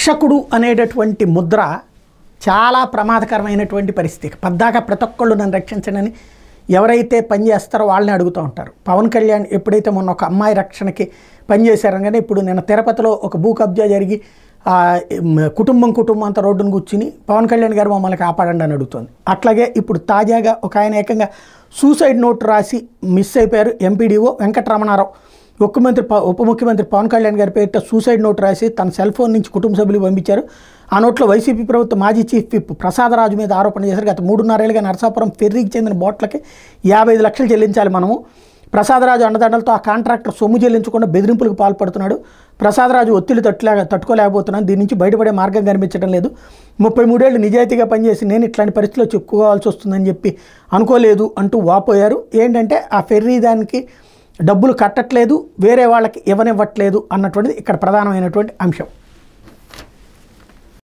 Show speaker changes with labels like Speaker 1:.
Speaker 1: రక్షకుడు అనేటటువంటి ముద్ర చాలా ప్రమాదకరమైనటువంటి పరిస్థితి. పద్దాక ప్రతి ఒక్కళ్ళు నన్ను రక్షించండి ఎవరైతే పనిచేస్తారో వాళ్ళని అడుగుతూ ఉంటారు. పవన్ కళ్యాణ్ ఎప్పుడైతే మొన్న ఒక అమ్మాయి రక్షణకి పనిచేశారనగానే ఇప్పుడు నేను తిరుపతిలో ఒక భూ కబ్జా జరిగి కుటుంబం అంతా రోడ్డును కూర్చుని పవన్ కళ్యాణ్ గారు మమ్మల్ని కాపాడండి అని అడుగుతుంది. అట్లాగే ఇప్పుడు తాజాగా ఒక ఆయన ఏకంగా సూసైడ్ నోట్ రాసి మిస్ అయిపోయారు. ఎంపీడీఓ వెంకటరమణారావు ఉప ముఖ్యమంత్రి పవన్ కళ్యాణ్ గారి పేరిట సూసైడ్ నోట్ రాసి తన సెల్ ఫోన్ నుంచి కుటుంబ సభ్యులు పంపించారు. ఆ నోట్లో వైసీపీ ప్రభుత్వ మాజీ చీఫ్ విప్ ప్రసాదరాజు మీద ఆరోపణ చేశారు. గత 3.5 ఏళ్ళుగా నరసాపురం ఫెర్రీకి చెందిన బోట్లకి 55 లక్షలు చెల్లించాలి మనము. ప్రసాదరాజు అండదండలతో ఆ కాంట్రాక్టర్ సొమ్ము చెల్లించకుండా బెదిరింపులకు పాల్పడుతున్నాడు. ప్రసాదరాజు ఒత్తిడి తట్టుకోలేకపోతున్నాను. దీని నుంచి బయటపడే మార్గం కనిపించడం లేదు. 33 ఏళ్ళు నిజాయితీగా పనిచేసి నేను ఇట్లాంటి పరిస్థితిలో చెప్పుకోవాల్సి వస్తుందని చెప్పి అనుకోలేదు అంటూ వాపోయారు. ఏంటంటే ఆ ఫెర్రీ దానికి డబ్బులు కట్టట్లేదు, వేరే వాళ్ళకి ఇవ్వనివ్వట్లేదు అన్నటువంటిది ఇక్కడ ప్రధానమైనటువంటి అంశం.